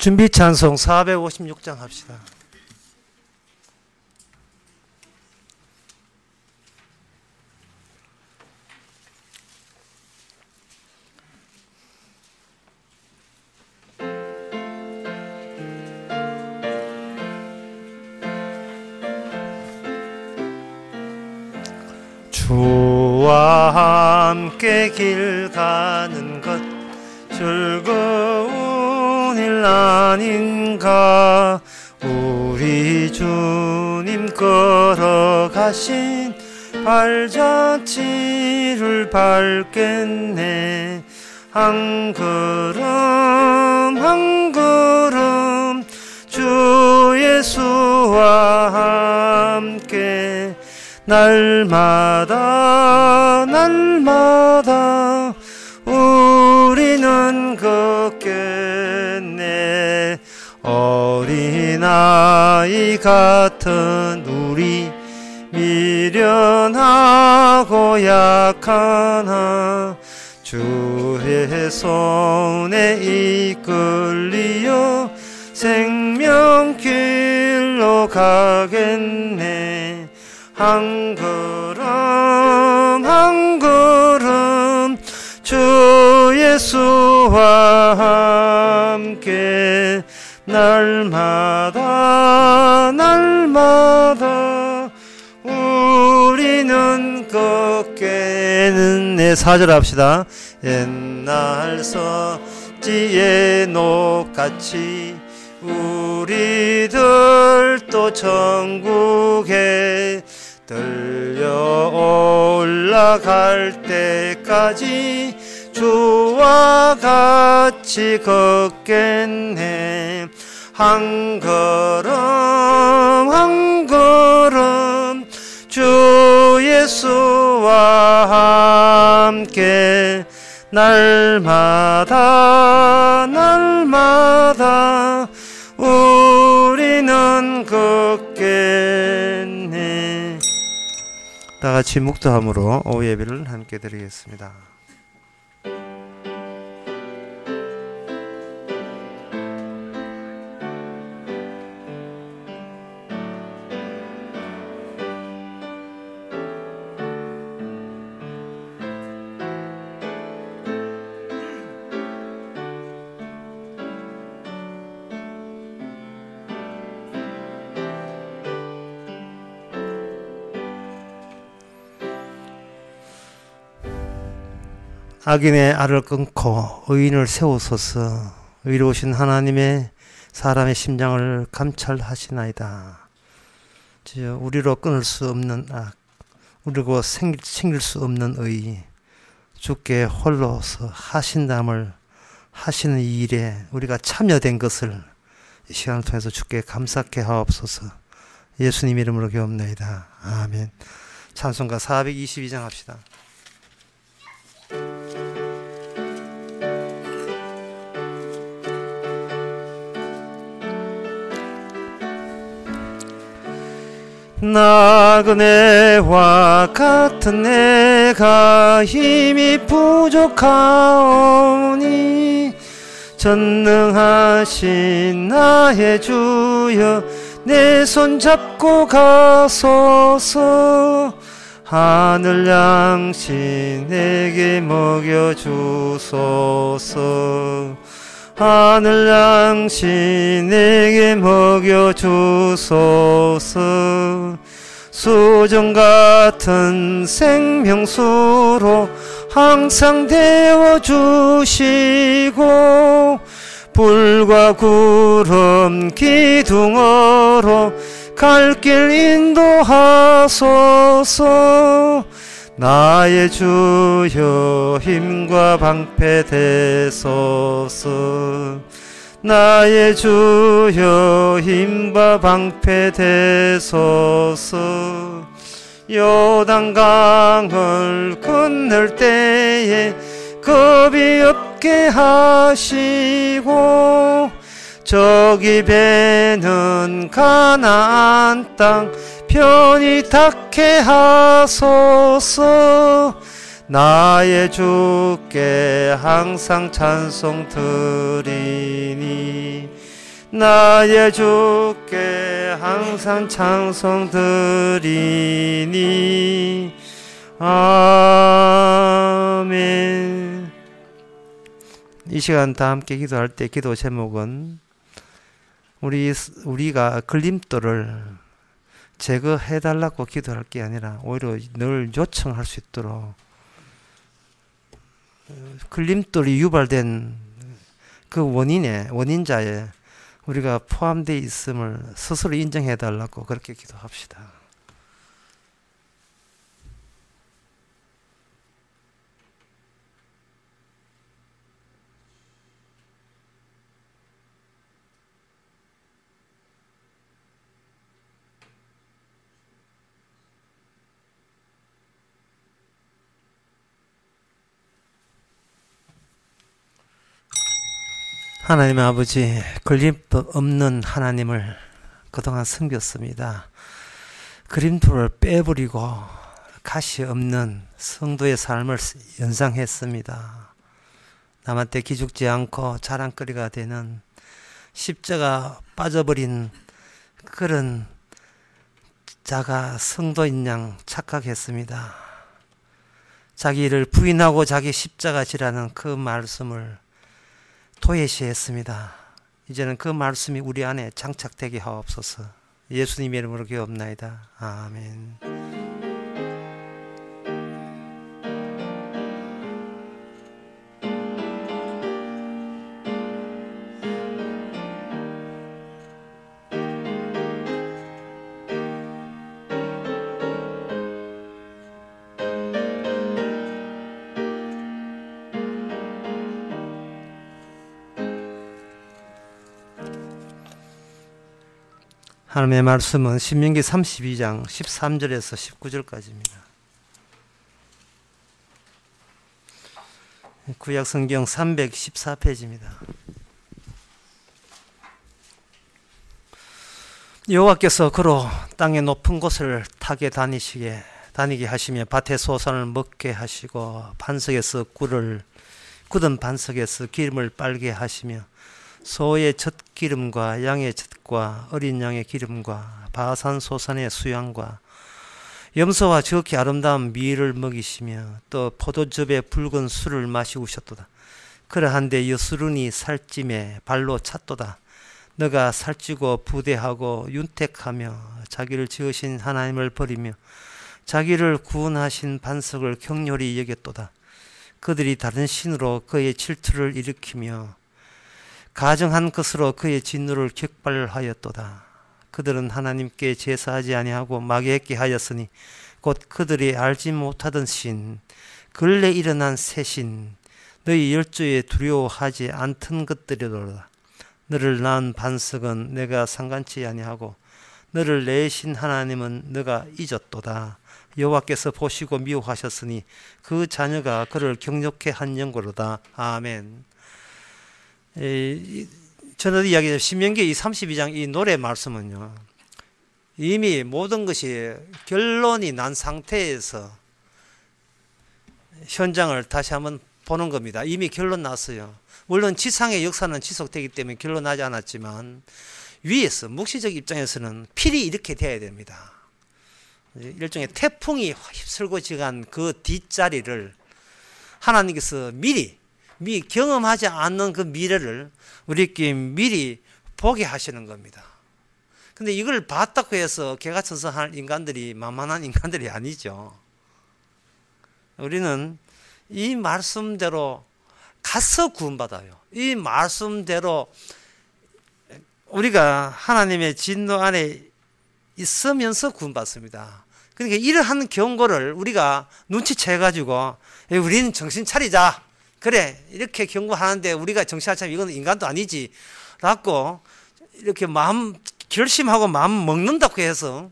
준비 찬송 456장 합시다. 주와 함께 길 가는 것 즐거운 일 아닌가. 우리 주님 걸어가신 발자취를 밟겠네. 한 걸음 한 걸음 주 예수와 함께 날마다 날마다 우리는 걷겠네. 어린아이 같은 우리 미련하고 약하나 주의 손에 이끌리어 생명길로 가겠네. 한 걸음 한 걸음 주 예수와 함께 날마다 날마다 우리는 걷겠네. 4절 합시다. 옛날 서지의 녹같이 우리들도 천국에 들려 올라갈 때까지 주와 같이 걷겠네. 한 걸음 한 걸음 주 예수와 함께 날마다 날마다 우리는 걷겠네. 다 같이 묵도함으로 오후 예배를 함께 드리겠습니다. 악인의 알을 끊고 의인을 세우소서. 의로우신 하나님의 사람의 심장을 감찰하시나이다. 주여, 우리로 끊을 수 없는 악, 우리로 챙길 수 없는 의, 주께 홀로서 하신담을 하시는 이 일에 우리가 참여된 것을 이 시간을 통해서 주께 감사케 하옵소서. 예수님 이름으로 기도합나이다. 아멘. 찬송가 422장 합시다. 나그네와 같은 내가 힘이 부족하오니 전능하신 나의 주여 내 손 잡고 가소서. 하늘 양식 내게 먹여주소서. 하늘 양식 내게 먹여주소서. 수정 같은 생명수로 항상 데워주시고 불과 구름 기둥으로 갈 길 인도하소서. 나의 주여 힘과 방패 되소서. 나의 주여 힘과 방패 되소서. 요단강을 건널 때에 겁이 없게 하시고 저기 배는 가나안 땅 편히 닿게 하소서. 나의 주께 항상 찬송 드리니 나의 주께 항상 찬송 드리니 아멘. 이 시간 다 함께 기도할 때 기도 제목은 우리가 걸림돌을 제거해달라고 기도할 게 아니라 오히려 늘 요청할 수 있도록 걸림돌이 유발된 그 원인자에 우리가 포함되어 있음을 스스로 인정해달라고 그렇게 기도합시다. 하나님 아버지, 걸림돌 없는 하나님을 그동안 섬겼습니다. 걸림돌을 빼버리고 가시 없는 성도의 삶을 연상했습니다. 남한테 기죽지 않고 자랑거리가 되는 십자가 빠져버린 그런 자가 성도인 양 착각했습니다. 자기를 부인하고 자기 십자가 지라는 그 말씀을 도외시했습니다. 이제는 그 말씀이 우리 안에 장착되게 하옵소서. 예수님의 이름으로 기도합나이다. 아멘. 하나님의 말씀은 신명기 32장 13절에서 19절까지입니다. 구약성경 314페이지입니다. 여호와께서 그로 땅의 높은 곳을 타게 다니게 하시며 밭의 소산을 먹게 하시고 반석에서 굳은 반석에서 기름을 빨게 하시며 소의 젖기름과 양의 젖과 어린 양의 기름과 바산 소산의 수양과 염소와 지극히 아름다운 미를 먹이시며 또 포도즙에 붉은 술을 마시우셨도다. 그러한데 여수run이 살찜에 발로 찼도다. 너가 살찌고 부대하고 윤택하며 자기를 지으신 하나님을 버리며 자기를 구원하신 반석을 격렬히 여겼도다. 그들이 다른 신으로 그의 질투를 일으키며 가정한 것으로 그의 진노를 격발하였도다. 그들은 하나님께 제사하지 아니하고 마귀에게 하였으니 곧 그들이 알지 못하던 신, 근래 일어난 새 신, 너희 열조에 두려워하지 않던 것들이로다. 너를 낳은 반석은 내가 상관치 아니하고 너를 내신 하나님은 너가 잊었도다. 여호와께서 보시고 미워하셨으니 그 자녀가 그를 경욕케 한 영고로다. 아멘. 저는 이야기죠. 신명기 32장 이 노래 말씀은요, 이미 모든 것이 결론이 난 상태에서 현장을 다시 한번 보는 겁니다. 이미 결론 났어요. 물론 지상의 역사는 지속되기 때문에 결론 나지 않았지만 위에서 묵시적 입장에서는 필히 이렇게 돼야 됩니다. 일종의 태풍이 휩쓸고 지간 그 뒷자리를 하나님께서 미리 경험하지 않는 그 미래를 우리에게 미리 보게 하시는 겁니다. 근데 이걸 봤다고 해서 개가천선할 인간들이 만만한 인간들이 아니죠. 우리는 이 말씀대로 가서 구원받아요. 이 말씀대로 우리가 하나님의 진노 안에 있으면서 구원받습니다. 그러니까 이러한 경고를 우리가 눈치채가지고 우리는 정신 차리자. 그래, 이렇게 경고하는데 우리가 정신 안 차리면 이건 인간도 아니지 라고 이렇게 결심하고 마음 먹는다고 해서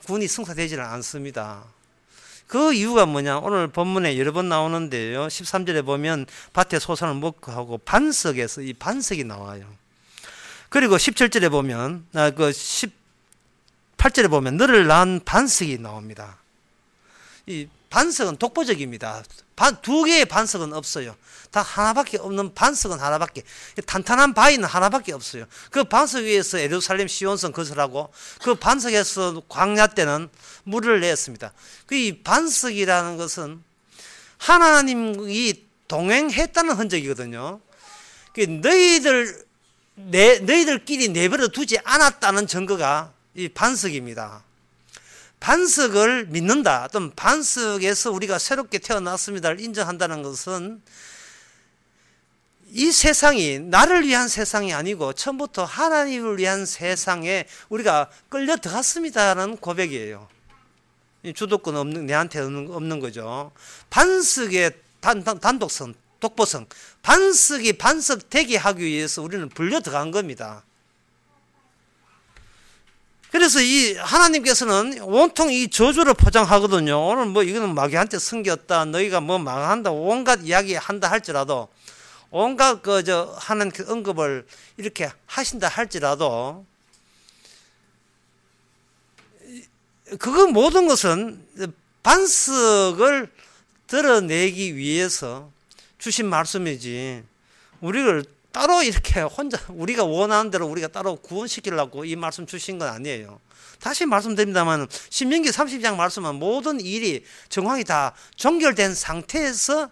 구원이 성사되지는 않습니다. 그 이유가 뭐냐? 오늘 본문에 여러 번 나오는데요. 13절에 보면 밭에 소산을 먹고 하고 반석에서 이 반석이 나와요. 그리고 17절에 보면, 18절에 보면 너를 낳은 반석이 나옵니다. 이 반석은 독보적입니다. 두 개의 반석은 없어요. 다 하나밖에 없는 반석은 하나밖에. 탄탄한 바위는 하나밖에 없어요. 그 반석 위에서 예루살렘 시온성 건설하고 그 반석에서 광야 때는 물을 내었습니다. 그 이 반석이라는 것은 하나님이 동행했다는 흔적이거든요. 너희들끼리 내버려 두지 않았다는 증거가 이 반석입니다. 반석을 믿는다, 또는 반석에서 우리가 새롭게 태어났습니다를 인정한다는 것은 이 세상이 나를 위한 세상이 아니고 처음부터 하나님을 위한 세상에 우리가 끌려 들어갔습니다라는 고백이에요. 주도권 없는, 내한테 없는 거죠. 반석의 단독성, 독보성, 반석이 반석 되게 하기 위해서 우리는 불려 들어간 겁니다. 그래서 이 하나님께서는 온통 이 저주를 포장하거든요. 오늘 뭐 이거는 마귀한테 숨겼다, 너희가 뭐 망한다, 온갖 이야기 한다 할지라도, 온갖 하나님께 언급을 이렇게 하신다 할지라도, 그거 모든 것은 반석을 드러내기 위해서 주신 말씀이지, 우리를 따로 이렇게 혼자 우리가 원하는 대로 우리가 따로 구원시키려고 이 말씀 주신 건 아니에요. 다시 말씀드립니다만 신명기 30장 말씀은 모든 일이 정황이 다 종결된 상태에서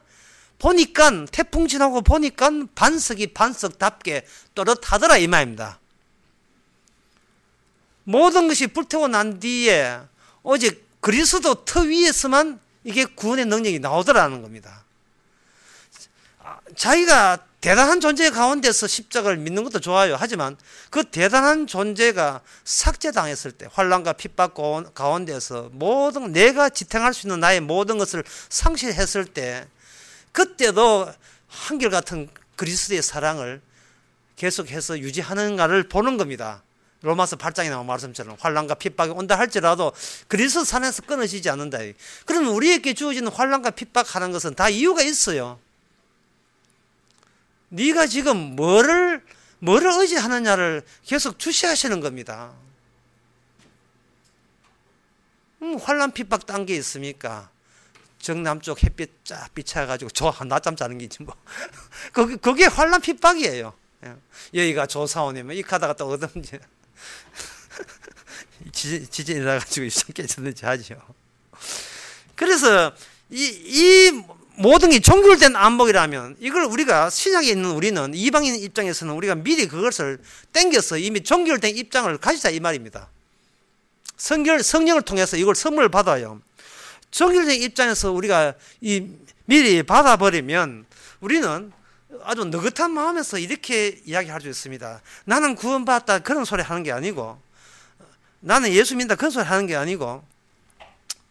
보니까, 태풍 지나고 보니까 반석이 반석답게 또렷하더라 이 말입니다. 모든 것이 불태워 난 뒤에 오직 그리스도 터 위에서만 이게 구원의 능력이 나오더라는 겁니다. 자기가 대단한 존재 가운데서 십자가를 믿는 것도 좋아요. 하지만 그 대단한 존재가 삭제당했을 때, 환난과 핍박 가운데서 모든 내가 지탱할 수 있는 나의 모든 것을 상실했을 때, 그때도 한결같은 그리스도의 사랑을 계속해서 유지하는가를 보는 겁니다. 로마서 8장에 나온 말씀처럼 환난과 핍박이 온다 할지라도 그리스도 산에서 끊어지지 않는다. 그러면 우리에게 주어지는 환난과 핍박하는 것은 다 이유가 있어요. 네가 지금 뭐를 의지하느냐를 계속 주시하시는 겁니다. 환난 핍박 딴 게 있습니까? 정남쪽 햇빛 쫙 비춰가지고 낮잠 자는 게 있지 뭐. 그게 환난 핍박이에요. 여기가 조사원이면 이 가다가 또 어딘지 지진 일어나가지고 이상 깨졌는지 하죠. 그래서 이 모든 게 종결된 안목이라면, 이걸 우리가 신약에 있는 우리는 이방인 입장에서는 우리가 미리 그것을 땡겨서 이미 종결된 입장을 가지자 이 말입니다. 성령을 통해서 이걸 선물을 받아요. 종결된 입장에서 우리가 미리 받아버리면 우리는 아주 느긋한 마음에서 이렇게 이야기할 수 있습니다. 나는 구원받았다 그런 소리 하는 게 아니고, 나는 예수 믿는다 그런 소리 하는 게 아니고,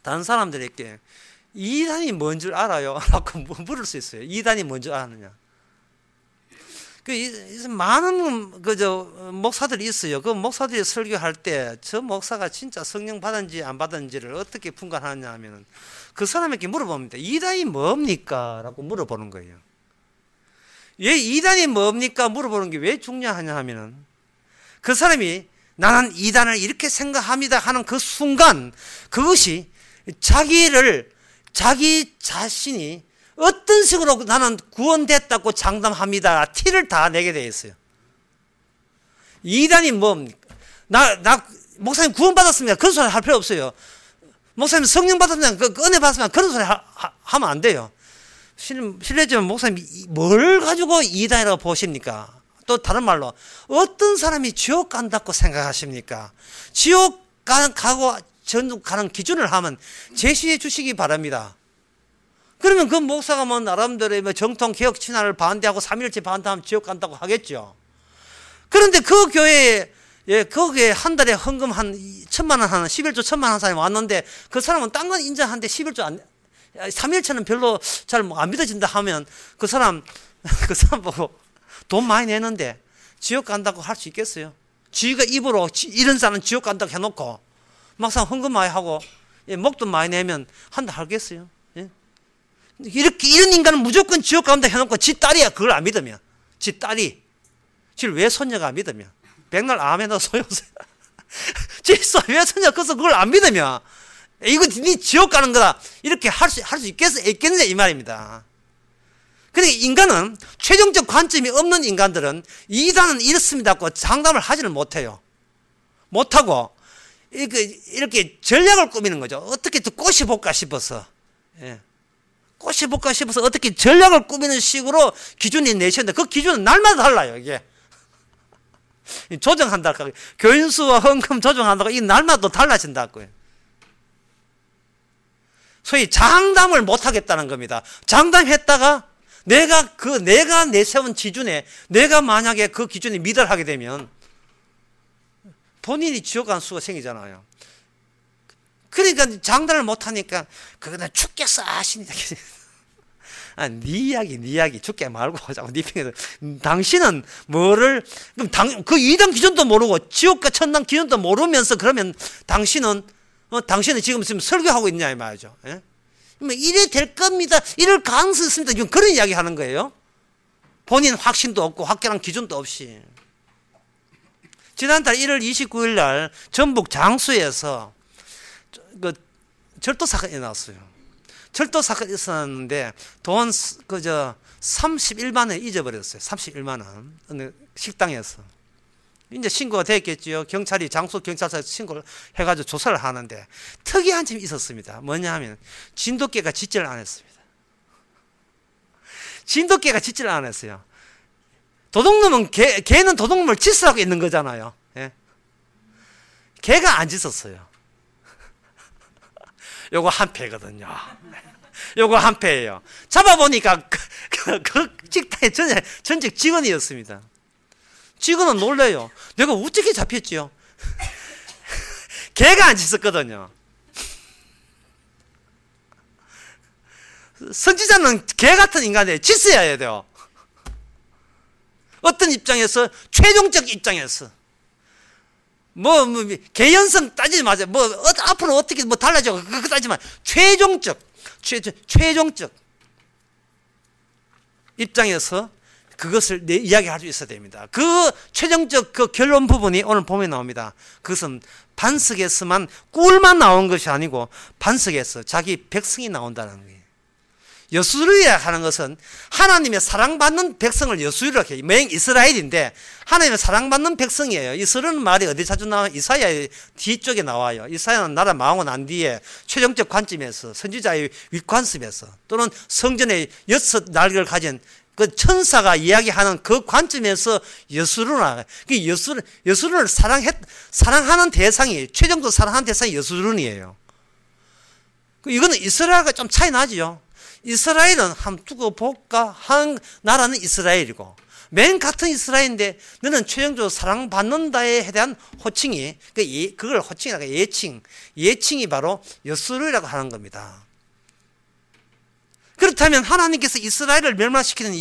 다른 사람들에게 이단이 뭔 줄 알아요? 라고 물을 수 있어요. 이단이 뭔 줄 아느냐? 많은 목사들이 있어요. 그 목사들이 설교할 때 저 목사가 진짜 성령 받은지 안 받은지를 어떻게 분간하느냐 하면 그 사람에게 물어봅니다. 이단이 뭡니까? 라고 물어보는 거예요. 왜 이단이 뭡니까? 물어보는 게 왜 중요하냐 하면은 그 사람이 나는 이단을 이렇게 생각합니다 하는 그 순간, 그것이 자기 자신이 어떤 식으로 나는 구원됐다고 장담합니다 티를 다 내게 되어 있어요. 이단이 뭡니까? 목사님 구원받았습니다 그런 소리 할 필요 없어요. 목사님 성령 받았습니다, 은혜 받았습니다 그런 소리 하면 안 돼요. 실례지만 목사님 뭘 가지고 이단이라고 보십니까? 또 다른 말로 어떤 사람이 지옥 간다고 생각하십니까? 지옥 가는 기준을 하면 제시해 주시기 바랍니다. 그러면 그 목사가 뭐 나름대로 정통 개혁 신화를 반대하고 삼일체 반대하면 지옥 간다고 하겠죠. 그런데 그 교회에 거기에 한 달에 헌금 한 1,000만 원 하는 11조 1,000만 원 한 사람이 왔는데 그 사람은 딴 건 인정하는데 11조 삼일체는 별로 잘 안 믿어진다 하면 그 사람 보고 돈 많이 내는데 지옥 간다고 할 수 있겠어요? 지가 입으로 이런 사람 지옥 간다고 해놓고 막상 헌금 많이 하고 목돈 많이 내면 한다 하겠어요? 이런 인간은 무조건 지옥 간다 해놓고 지 딸이야 그걸 안 믿으면, 지 딸이 지를 외손녀가 안 믿으면, 백날 아멘도 소용없어요. 지 외손녀 그래서 그걸 안 믿으면 이거 네 지옥 가는 거다. 이렇게 할 수 있겠느냐 이 말입니다. 그러니까 인간은 최종적 관점이 없는 인간들은 이단은 이렇습니다고 장담을 하지는 못해요. 못하고 이렇게 전략을 꾸미는 거죠. 어떻게 또 꼬셔볼까 싶어서. 예. 꼬셔볼까 싶어서 어떻게 전략을 꾸미는 식으로 기준이 내셨는데 그 기준은 날마다 달라요. 이게 조정한다고 교인수와 헌금 조정한다고 이 날마다 또 달라진다고요. 소위 장담을 못하겠다는 겁니다. 장담했다가 내가 내세운 기준에 내가 만약에 그 기준에 미달하게 되면 본인이 지옥 간 수가 생기잖아요. 그러니까 장담을 못하니까 그거 나 죽겠어 하십니다. 아, 네 이야기 죽게 말고 자꾸 네 핑계도 당신은 뭐를 그럼 그 이단 기준도 모르고 지옥과 천당 기준도 모르면서 그러면 당신은 지금 설교하고 있냐 이 말이죠. 예? 이래 될 겁니다. 이럴 가능성이 있습니다. 지금 그런 이야기 하는 거예요. 본인 확신도 없고 확실한 기준도 없이. 지난달 1월 29일 날 전북 장수에서 그 절도 사건이 일어났어요. 절도 사건이 있었는데 돈 31만 원 잊어버렸어요. 31만 원. 어느 식당에서. 이제 신고가 됐겠지요. 경찰이 장수 경찰서에 신고를 해가지고 조사를 하는데 특이한 점이 있었습니다. 뭐냐 하면 진돗개가 짖지를 안 했습니다. 진돗개가 짖지를 안 했어요. 도둑놈은 개는 도둑놈을 짖으라고 있는 거잖아요. 예? 개가 안 짖었어요. 요거 한 패거든요. 요거 한 패예요. 잡아보니까 그 식당의 전직 직원이었습니다. 직원은 놀래요. 내가 어떻게 잡혔지요? 개가 안 짖었거든요. 선지자는 개 같은 인간이에요. 짖어야 돼요. 어떤 입장에서 최종적 입장에서 개연성 따지지 마세요. 앞으로 어떻게 달라져 그거 따지지 마. 최종적 입장에서 그것을 이야기할 수 있어야 됩니다. 그 최종적 그 결론 부분이 오늘 보면 나옵니다. 그것은 반석에서만 꿀만 나온 것이 아니고 반석에서 자기 백성이 나온다는 거예요. 여수르이라 하는 것은 하나님의 사랑받는 백성을 여수르라고 해요. 맹 이스라엘인데 하나님의 사랑받는 백성이에요. 이스라엘은 말이 어디 자주 나와요? 이사야의 뒤쪽에 나와요. 이사야는 나라 망하고 난 뒤에 최종적 관점에서 선지자의 윗관습에서 또는 성전의 6 날개를 가진 그 천사가 이야기하는 그 관점에서 여수르나 그 여수르를 사랑하는 대상이 최종적으로 사랑하는 대상이 여수르이에요. 이거는 이스라엘과 좀 차이 나죠. 이스라엘은 한번 두고 볼까 한 나라는 이스라엘이고 맨 같은 이스라엘인데 너는 최종적으로 사랑받는다에 대한 호칭이 그걸 호칭이라고 예칭이 바로 여수르라고 하는 겁니다. 그렇다면 하나님께서 이스라엘을 멸망시키는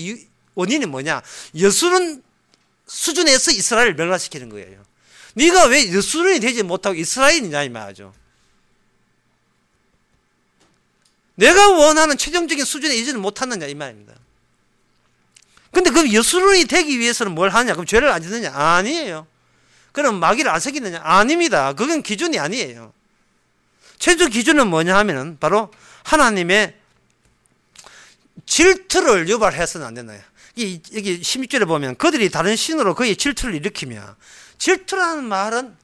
원인이 뭐냐? 여수른 수준에서 이스라엘을 멸망시키는 거예요. 네가 왜 여수른이 되지 못하고 이스라엘이냐 이 말이죠. 내가 원하는 최종적인 수준에 이르지 못하느냐 이 말입니다. 근데 그 여수른이 되기 위해서는 뭘 하느냐? 그럼 죄를 안 짓느냐? 아니에요. 그럼 마귀를 안 새기느냐? 아닙니다. 그건 기준이 아니에요. 최종 기준은 뭐냐 하면은 바로 하나님의 질투를 유발해서는 안 된다. 여기 16절에 보면 그들이 다른 신으로 그의 질투를 일으키며, 질투라는 말은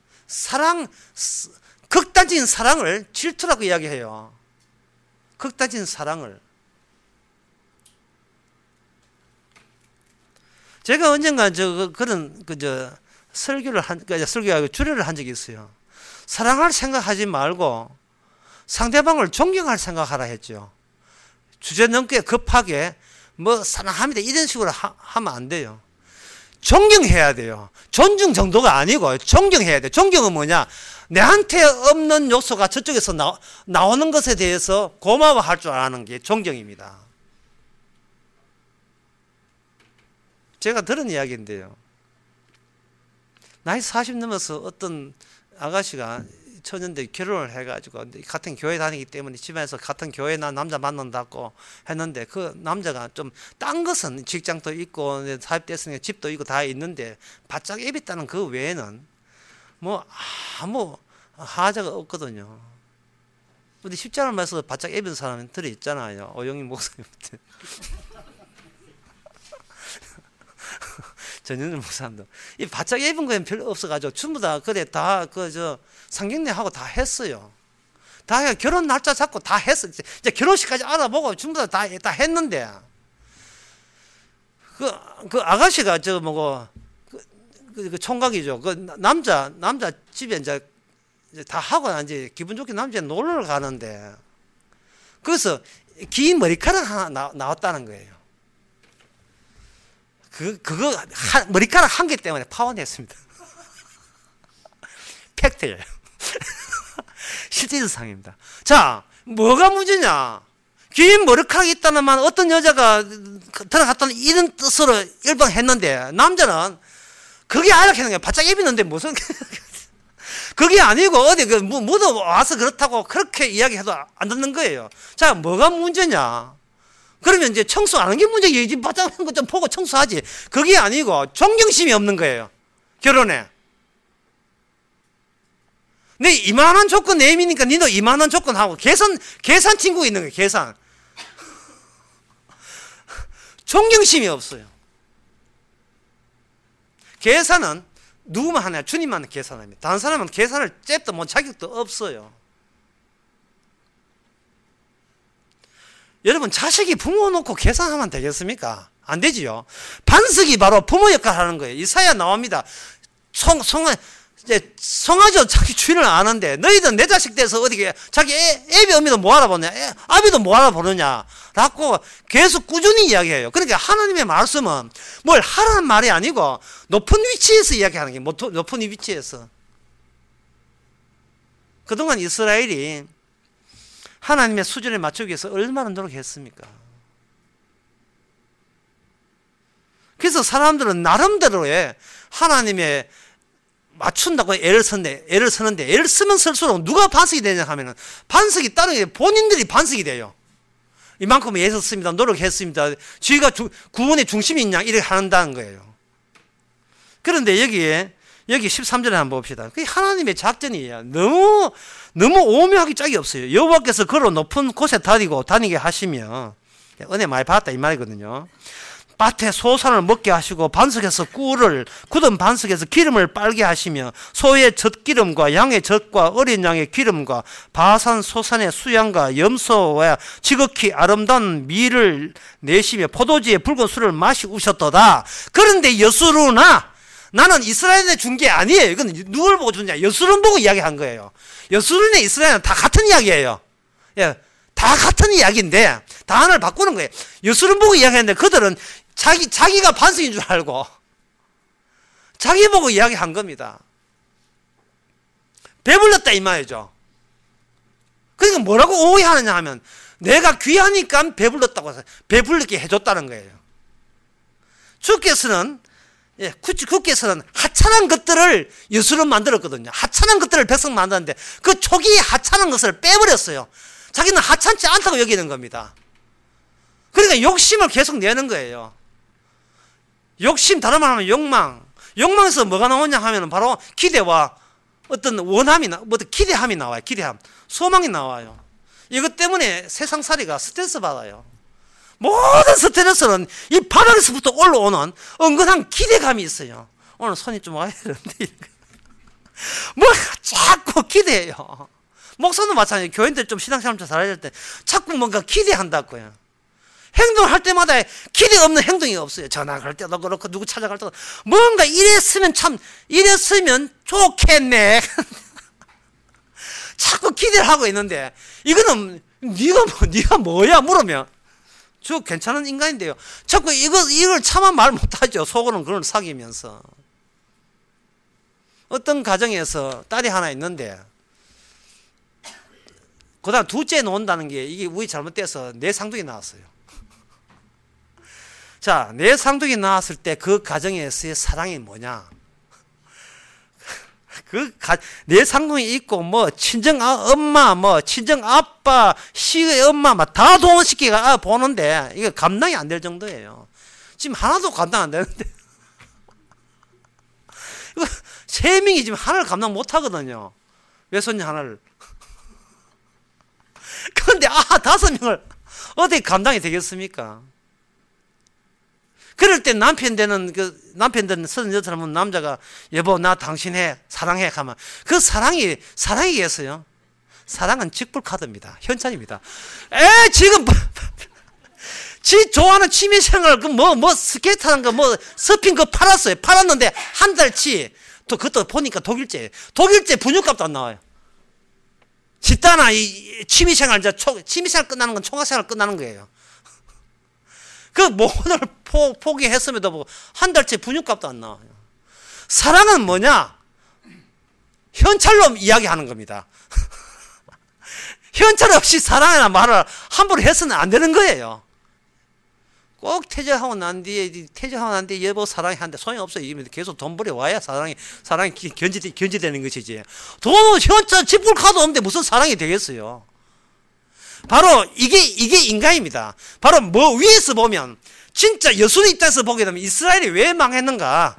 극단적인 사랑을 질투라고 이야기해요. 극단적인 사랑을. 제가 언젠가 설교하고 주례를 한 적이 있어요. 사랑할 생각하지 말고 상대방을 존경할 생각하라 했죠. 주제넘게 급하게 사랑합니다 이런 식으로 하면 안 돼요. 존경해야 돼요. 존중 정도가 아니고 존경해야 돼요. 존경은 뭐냐? 내한테 없는 요소가 저쪽에서 나오는 것에 대해서 고마워할 줄 아는 게 존경입니다. 제가 들은 이야기인데요. 나이 40 넘어서 어떤 아가씨가 처녀인데 결혼을 해가지고 같은 교회 다니기 때문에 집안에서 같은 교회 남자 만난다고 했는데 그 남자가 좀 딴 것은 직장도 있고 사입됐으니까 집도 있고 다 있는데 바짝 애비다는 그 외에는 아무 하자가 없거든요. 우리 십자가를 말해서 바짝 입은 사람들이 있잖아요. 오영희 목사님한테. 전현준 목사님도. 이 바짝 입은 거는 별로 없어가지고 전부 다, 그래, 다, 상경례하고 다 했어요. 다 결혼 날짜 잡고 다 했어. 이제 결혼식까지 알아보고 전부 다 했는데. 그 아가씨가 그 총각이죠. 남자 집에 이제 다 하고 이제 기분 좋게 남자 놀러 가는데, 그래서 긴 머리카락 하나 나왔다는 거예요. 머리카락 한 개 때문에 파혼했습니다. 팩트예요. 실질적 상입니다. 자, 뭐가 문제냐? 긴 머리카락이 있다는 말, 어떤 여자가 들어갔다는 이런 뜻으로 일방했는데, 남자는 그게 알아채는 거예요. 바짝 입었는데 무슨 그게 아니고 어디 묻어 와서 그렇다고 그렇게 이야기해도 안 듣는 거예요. 자, 뭐가 문제냐? 그러면 이제 청소 안 하는 게 문제지. 바짝 하는 거 좀 보고 청소하지. 그게 아니고 존경심이 없는 거예요. 결혼에. 내 이만한 조건 내미니까 니도 이만한 조건 하고 계산 친구 있는 거예요. 계산. 존경심이 없어요. 계산은 누구만 하냐? 주님만 계산합니다. 다른 사람은 계산을 잽도 못 자격도 없어요. 여러분, 자식이 부모 놓고 계산하면 되겠습니까? 안 되지요. 반석이 바로 부모 역할을 하는 거예요. 이사야 나옵니다. 송아지도 자기 주인을 아는데, 너희들 내 자식 돼서 어디게 자기 애비 어미도 뭐 알아보냐, 아비도 뭐 알아보느냐 라고 계속 꾸준히 이야기해요. 그러니까 하나님의 말씀은 뭘 하라는 말이 아니고 높은 위치에서 이야기하는 게, 높은 위치에서. 그동안 이스라엘이 하나님의 수준에 맞추기 위해서 얼마나 노력했습니까? 그래서 사람들은 나름대로의 하나님의 맞춘다고 애를 쓰는데 애를 쓰면 쓸수록 누가 반석이 되냐 하면은, 반석이 다른 게 본인들이 반석이 돼요. 이만큼 애썼습니다. 노력했습니다. 저희가 구원의 중심인 양 이렇게 한다는 거예요. 그런데 여기 13절에 한번 봅시다. 그게 하나님의 작전이에요. 너무 오묘하게 짝이 없어요. 여호와께서 그로 높은 곳에 다니게 하시며, 은혜 많이 받았다 이 말이거든요. 밭에 소산을 먹게 하시고 반석에서 꿀을, 굳은 반석에서 기름을 빨게 하시며, 소의 젖기름과 양의 젖과 어린 양의 기름과 바산 소산의 수양과 염소와 지극히 아름다운 밀을 내시며 포도주의 붉은 술을 마시우셨도다. 그런데 여수르나, 나는 이스라엘에 준 게 아니에요. 이건 누굴 보고 주냐? 여수른 보고 이야기한 거예요. 여수른의 이스라엘은 다 같은 이야기예요. 예, 다 같은 이야기인데 단어를 바꾸는 거예요. 여수른 보고 이야기했는데 그들은 자기가 반석인 줄 알고 자기 보고 이야기한 겁니다. 배불렀다 이 말이죠. 그러니까 뭐라고 오해하느냐 하면, 내가 귀하니까 배불렀다고 해서 배불르게 해줬다는 거예요. 주께서는 하찮은 것들을 여수로 만들었거든요. 하찮은 것들을 백성 만드는데 그 초기에 하찮은 것을 빼버렸어요. 자기는 하찮지 않다고 여기는 겁니다. 그러니까 욕심을 계속 내는 거예요. 욕심, 다른 말 하면 욕망. 욕망에서 뭐가 나오냐 하면 바로 기대와 어떤 원함이, 기대함이 나와요. 기대함. 소망이 나와요. 이것 때문에 세상살이가 스트레스 받아요. 모든 스트레스는 이 바닥에서부터 올라오는 은근한 기대감이 있어요. 오늘 손이 좀 와야 되는데 뭐 자꾸 기대해요. 목사도 마찬가지예요. 교인들 좀 신앙생활 좀 잘해야 될 때 자꾸 뭔가 기대한다고요. 행동할 때마다 기대 없는 행동이 없어요. 전화 갈 때도 그렇고 누구 찾아갈 때도 뭔가 이랬으면 좋겠네. 자꾸 기대를 하고 있는데, 이거는 네가 뭐야 물으면 저 괜찮은 인간인데요. 자꾸 이걸 차마 말 못하죠. 속으로는 그걸 사귀면서. 어떤 가정에서 딸이 하나 있는데, 그다음 둘째 놓는다는 게 이게 우리 잘못돼서 내 쌍둥이 나왔어요. 자, 내 쌍둥이 나왔을 때 그 가정에서의 사랑이 뭐냐? 내 쌍둥이 있고, 친정 엄마, 친정 아빠, 시의 엄마, 다 동원시키가 보는데, 이게 감당이 안 될 정도예요. 지금 하나도 감당 안 되는데. 이거 3명이 지금 하나를 감당 못 하거든요. 외손녀 하나를. 그런데 5명을 어떻게 감당이 되겠습니까? 그럴 때 남편 되는 36살 남자가 여보 나 당신 사랑해 하면 그 사랑이겠어요? 사랑은 직불카드입니다. 현찰입니다. 지금 지 좋아하는 취미생활 스케이트 하는 거 서핑 팔았어요. 팔았는데 한 달치 또 그것도 보니까 독일제 분유값도 안 나와요. 집다나 이 취미생활 취미생활 끝나는 건 총각생활 끝나는 거예요. 그 모든 포기했음에도 한 달치 분유값도 안 나와요. 사랑은 뭐냐? 현찰로 이야기하는 겁니다. 현찰 없이 사랑이나 말을 함부로 해서는 안 되는 거예요. 꼭 퇴직하고 난 뒤에 여보 사랑해 하는데 소용없어요. 계속 돈 벌여와야 사랑이 견지되는 것이지. 돈, 현찰, 지불카드 없는데 무슨 사랑이 되겠어요. 바로 이게 인간입니다. 바로 위에서 보면 진짜 여순의 입장에서 보게 되면 이스라엘이 왜 망했는가?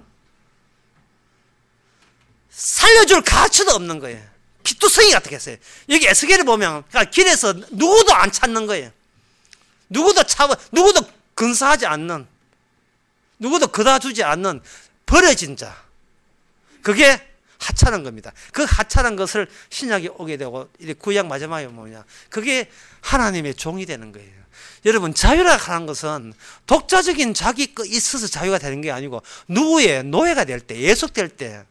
살려줄 가치도 없는 거예요. 피투성이 같게 했어요. 여기 에스겔을 보면 길에서 누구도 안 찾는 거예요. 누구도 근사하지 않는, 누구도 그다 주지 않는 버려진 자. 그게 하찮은 겁니다. 그 하찮은 것을 신약이 오게 되고 구약 마지막에 뭐냐? 그게 하나님의 종이 되는 거예요. 여러분 자유라 하는 것은 독자적인 자기 거 있어서 자유가 되는 게 아니고 누구의 노예가 될 때, 예속될 때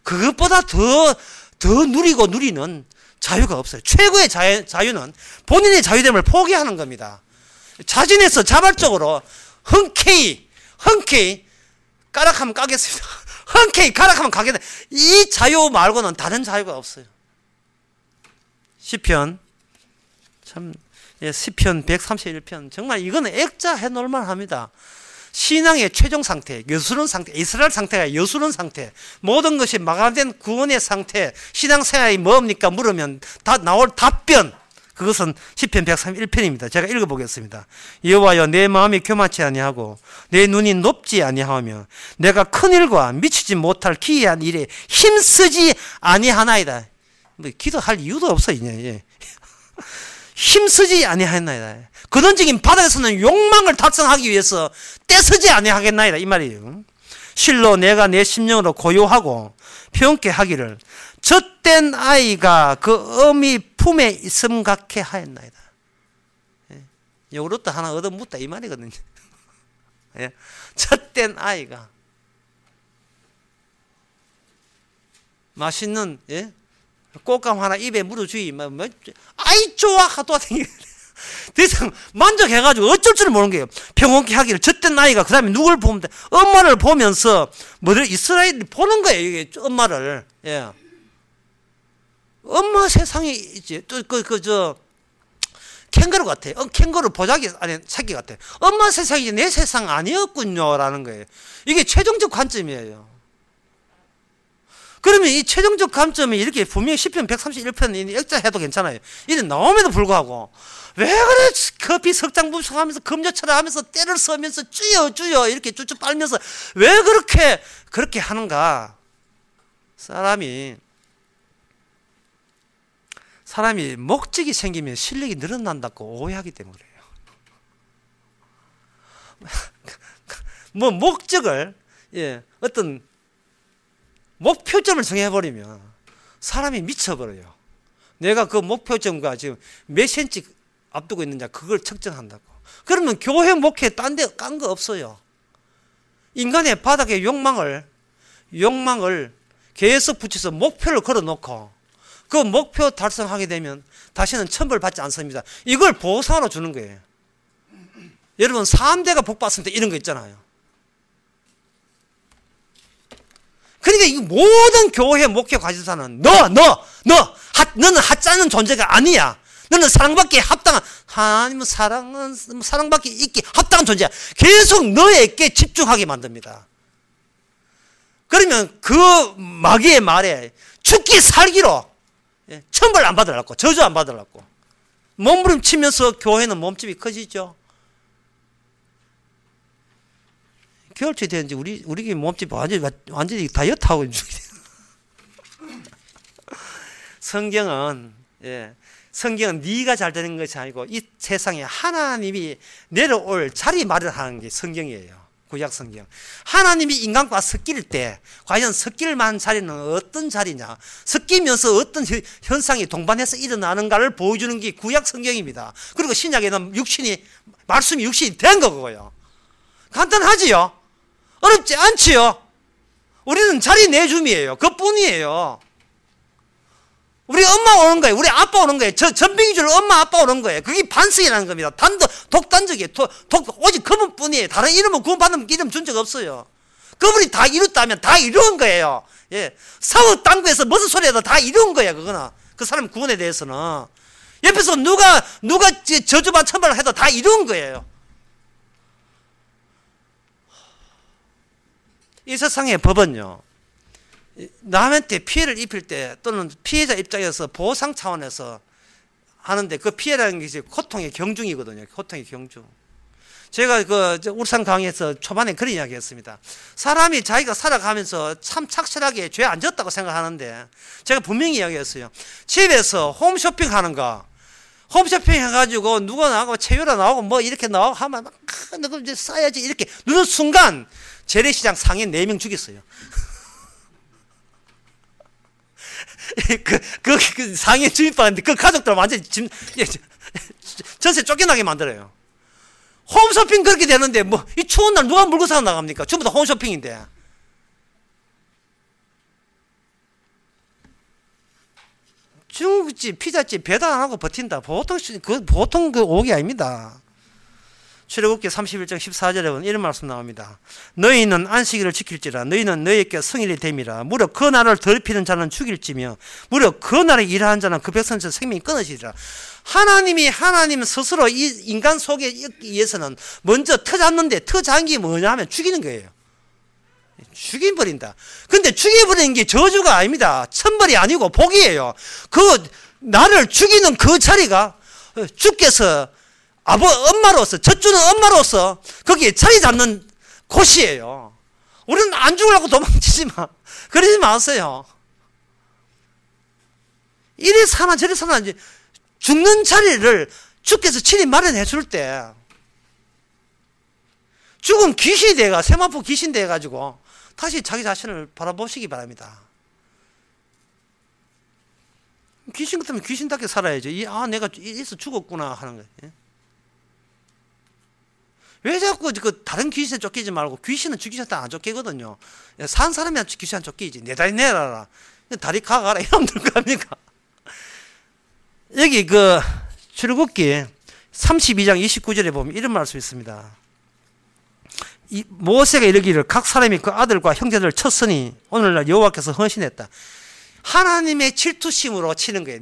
그것보다 더 누리는 자유가 없어요. 최고의 자유는 본인의 자유됨을 포기하는 겁니다. 자진해서 자발적으로 흔쾌히 까락하면 까겠습니다. 흔쾌히 가락하면 가겠다. 이 자유 말고는 다른 자유가 없어요. 시편 131편 정말 이거는 액자 해놓을만 합니다. 신앙의 최종 상태, 여수른 상태, 이스라엘 상태가 여수른 상태, 모든 것이 마감된 구원의 상태, 신앙생활이 뭡니까 물으면 다 나올 답변, 그것은 시편 131편입니다. 제가 읽어보겠습니다. 여호와여 내 마음이 교만치 아니하고 내 눈이 높지 아니하며 내가 큰 일과 미치지 못할 기이한 일에 힘쓰지 아니하나이다. 기도할 이유도 없어 이제. 힘쓰지 아니하나이다. 근원적인 바닥에서는 욕망을 달성하기 위해서 떼쓰지 아니하겠나이다 이 말이에요. 실로 내가 내 심령으로 고요하고 평온케 하기를 젖된 아이가 그 어미 품에 있음 같게 하였나이다. 요것도 하나 얻어묻다 이 말이거든요. 젖된 아이가 맛있는 꽃감 하나 입에 물어주이 아이 좋아 하도 더 이상 만족해가지고 어쩔 줄 모르는 거예요. 평온케 하기를 젖된 아이가 그 다음에 누굴 보면 돼? 엄마를 보면서 이스라엘이 보는 거예요. 이게 엄마를. 엄마 세상에 있지. 또 캥거루 같아. 캥거루 보자기 아니 새끼 같아. 엄마 세상이 내 세상 아니었군요라는 거예요. 이게 최종적 관점이에요. 그러면 이 최종적 관점이 이렇게 분명히 시편 131편 역자해도 괜찮아요. 이래 나옴에도 불구하고 왜 그래 커피 석장 분석하면서 금조처럼 하면서 때를 써면서 쭈여 이렇게 쭈쭈 빨면서 왜 그렇게 하는가? 사람이 목적이 생기면 실력이 늘어난다고 오해하기 때문에 그래요. 목적을 어떤 목표점을 정해버리면 사람이 미쳐버려요. 내가 그 목표점과 지금 몇 센치 앞두고 있느냐 그걸 측정한다고. 그러면 교회 목회 딴 데 깐 거 없어요. 인간의 바닥에 욕망을 계속 붙여서 목표를 걸어놓고 그 목표 달성하게 되면 다시는 천벌받지 않습니다. 이걸 보상으로 주는 거예요. 여러분 3대가 복 받습니다 이런 거 있잖아요. 그러니까 이 모든 교회 목회 과제사는 너는 하찮은 존재가 아니야. 너는 사랑받기에 합당한 하나님은 사랑받기 있기 합당한 존재야. 계속 너에게 집중하게 만듭니다. 그러면 그 마귀의 말에 죽기 살기로 천벌 안 받으려고 저주 안 받으려고 몸부림치면서 교회는 몸집이 커지죠. 겨울철이 되는지 우리 몸집이 완전히 다이어트하고 있는 중이에요. 성경은 성경은 네가 잘 되는 것이 아니고 이 세상에 하나님이 내려올 자리 마련하는 게 성경이에요. 구약 성경. 하나님이 인간과 섞일 때 과연 섞일 만한 자리는 어떤 자리냐, 섞이면서 어떤 현상이 동반해서 일어나는가를 보여주는 게 구약 성경입니다. 그리고 신약에는 말씀이 육신이 된 거고요. 간단하지요? 어렵지 않지요? 우리는 자리 내줌이에요. 그뿐이에요. 우리 엄마 오는 거예요. 우리 아빠 오는 거예요. 전빙이줄 엄마 아빠 오는 거예요. 그게 반석이라는 겁니다. 독단적이에요. 오직 그분뿐이에요. 다른 이름은 구원받는 이름 준 적 없어요. 그분이 다 이뤘다면 다 이루은 거예요. 예. 사후 당구에서 무슨 소리 해도 다 이루은 거예요. 그거는. 그 사람 구원에 대해서는. 옆에서 누가 저주만 천발을 해도 다 이루은 거예요. 이 세상의 법은요, 남한테 피해를 입힐 때 또는 피해자 입장에서 보상 차원에서 하는데 그 피해라는 게 이제 고통의 경중이거든요. 고통의 경중. 제가 울산 강의에서 초반에 그런 이야기 했습니다. 사람이 자기가 살아가면서 참 착실하게 죄 안 졌다고 생각하는데 제가 분명히 이야기했어요. 집에서 홈쇼핑 하는 거, 홈쇼핑 해가지고 누가 나오고 채유라 나오고 뭐 이렇게 나오고 하면 막 너가 이제 싸야지 이렇게 누는 순간 재래시장 상인 4명 죽였어요. 그 상인 주인방인데 그 가족들 완전히 전세 쫓겨나게 만들어요. 홈쇼핑 그렇게 되는데 뭐 이 추운 날 누가 물고 사러 나갑니까? 전부 다 홈쇼핑인데. 중국집, 피자집 배달 안 하고 버틴다. 보통 그 오기 아닙니다. 출애굽기 31장 14절에 보면 이런 말씀 나옵니다. 너희는 안식일을 지킬지라 너희는 너희에게 성일이 됨이라. 무려 그 날을 더럽히는 자는 죽일지며 무려 그 날에 일하는 자는 그 백성에서 생명이 끊어지리라. 하나님 스스로 이 인간 속에 있기 위해서는 먼저 터잡는데 터잡은 게 뭐냐 하면 죽이는 거예요. 죽여버린다. 근데 죽여버리는 게 저주가 아닙니다. 천벌이 아니고 복이에요. 그 나를 죽이는 그 자리가 주께서 엄마로서, 젖주는 엄마로서 거기에 자리 잡는 곳이에요. 우리는 안 죽으려고 도망치지 마. 그러지 마세요. 이리 사나 저리 사나 이제 죽는 자리를 주께서 친히 마련해 줄 때 죽은 귀신이 돼가 세마포 귀신 돼가지고 다시 자기 자신을 바라보시기 바랍니다. 귀신 같으면 귀신답게 살아야죠. 내가 이래서 죽었구나 하는 거예요. 왜 자꾸 다른 귀신에 쫓기지 말고 귀신은 귀신한테 안 쫓기거든요. 산 사람이 귀신 안 쫓기지. 내 다리 내놔라. 다리 가가라. 이러면 될 거 아닙니까? 여기 출애굽기 32장 29절에 보면 이런 말씀이 있습니다. 모세가 이르기를 각 사람이 그 아들과 형제들을 쳤으니 오늘날 여호와께서 헌신했다. 하나님의 질투심으로 치는 거예요.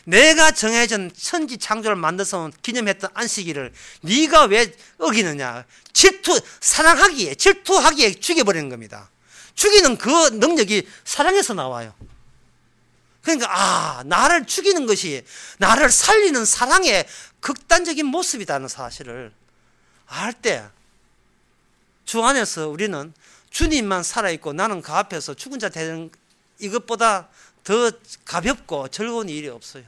내가 정해진 천지 창조를 만들어서 기념했던 안식일을 네가 왜 어기느냐. 사랑하기에 질투하기에 죽여버리는 겁니다. 죽이는 그 능력이 사랑에서 나와요. 그러니까 나를 죽이는 것이 나를 살리는 사랑의 극단적인 모습이라는 사실을 알 때 주 안에서 우리는 주님만 살아있고 나는 그 앞에서 죽은 자 되는 이것보다 더 가볍고 즐거운 일이 없어요.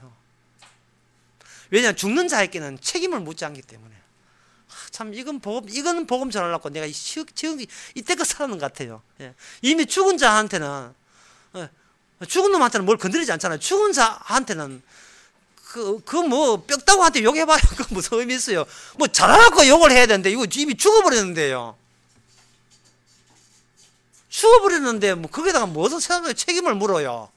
왜냐하면 죽는 자에게는 책임을 묻지 않기 때문에. 참 이건 복음 전하려고 내가 이때껏 살았는 것 같아요. 예. 이미 죽은 자한테는 죽은 놈한테는 뭘 건드리지 않잖아요. 죽은 자한테는 뭐 뼈다구한테 욕해봐요. 그 무슨 의미 있어요. 뭐 잘하라고 욕을 해야 되는데 이거 이미 죽어버렸는데요. 죽어버렸는데 뭐 거기다가 무슨 사람의 책임을 물어요.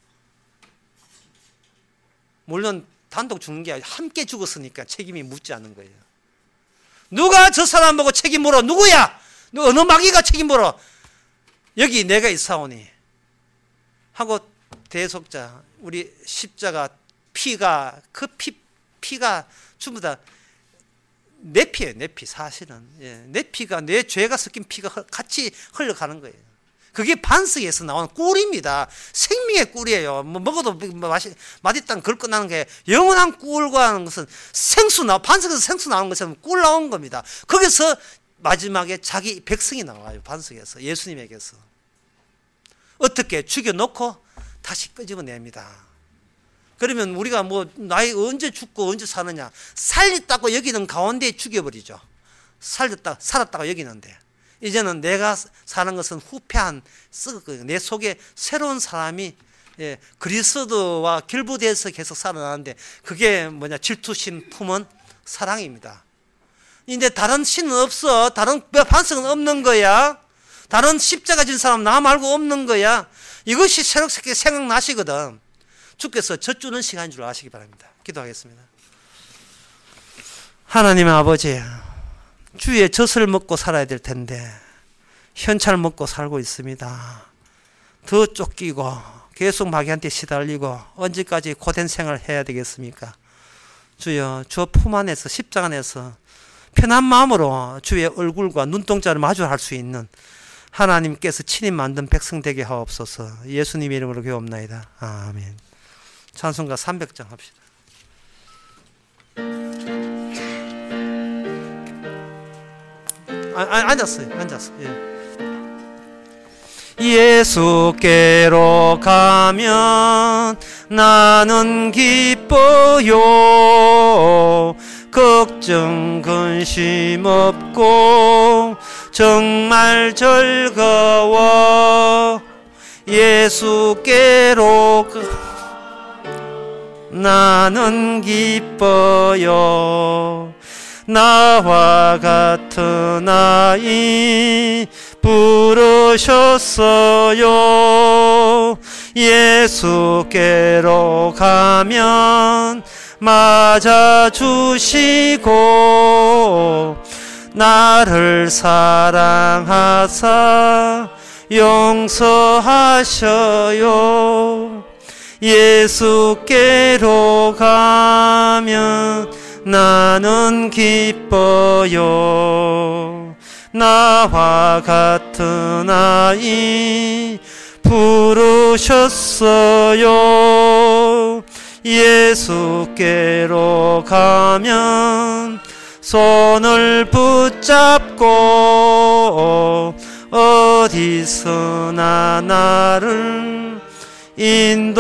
물론 단독 죽는 게 아니라 함께 죽었으니까 책임이 묻지 않는 거예요. 누가 저 사람 보고 책임 물어? 누구야? 어느 마귀가 책임 물어? 여기 내가 있사오니 하고 대속자 우리 십자가 피가 피가 전부 다 내 피예요. 내 피 사실은 내 피가 내 죄가 섞인 피가 같이 흘러가는 거예요. 그게 반석에서 나오는 꿀입니다. 생명의 꿀이에요. 먹어도 맛있다는 걸 끝나는 게 영원한 꿀과 하는 것은 반석에서 생수 나오는 것은 꿀 나온 겁니다. 거기서 마지막에 자기 백성이 나와요. 반석에서 예수님에게서 어떻게 죽여놓고 다시 끄집어냅니다. 그러면 우리가 뭐 나이 언제 죽고 언제 사느냐, 살렸다고 여기는 가운데에 죽여버리죠. 살았다고 여기는데, 이제는 내가 사는 것은 후패한 내 속에 새로운 사람이 그리스도와 결부돼서 계속 살아나는데, 그게 뭐냐, 질투심 품은 사랑입니다. 이제 다른 신은 없어. 다른 반석은 없는 거야. 다른 십자가 진 사람 나 말고 없는 거야. 이것이 새롭게 생각나시거든. 주께서 젖주는 시간인 줄 아시기 바랍니다. 기도하겠습니다. 하나님 아버지, 주의 젖을 먹고 살아야 될 텐데 현찰 먹고 살고 있습니다. 더 쫓기고 계속 마귀한테 시달리고 언제까지 고된 생활을 해야 되겠습니까? 주여, 저 품 안에서, 십자가 안에서 편한 마음으로 주의 얼굴과 눈동자를 마주할 수 있는 하나님께서 친히 만든 백성 되게 하옵소서. 예수님의 이름으로 기도옵나이다. 아멘. 찬송가 300장 합시다. 앉았어요. 예수께로 가면 나는 기뻐요. 걱정 근심 없고 정말 즐거워. 예수께로 나는 기뻐요. 나와 같은 아이 부르셨어요. 예수께로 가면 맞아주시고 나를 사랑하사 용서하셔요. 예수께로 가면 나는 기뻐요. 나와 같은 아이 부르셨어요. 예수께로 가면 손을 붙잡고 어디서나 나를 인도하셔요.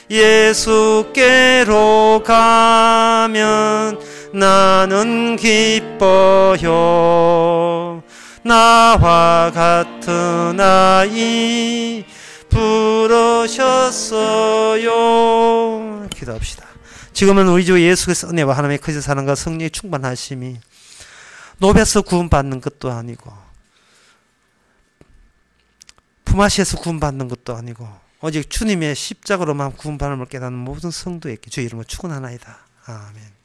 예수께로 가면 나는 기뻐요. 나와 같은 아이 부르셨어요. 기도합시다. 지금은 우리 주 예수 그리스도의 은혜와 하나님의 크신 사랑과 성령의 충만하심이 노베서 구원받는 것도 아니고 품앗이에서 구원받는 것도 아니고 오직 주님의 십자가로만 구원받음을 깨닫는 모든 성도에게 주의 이름으로 축원하나이다. 아멘.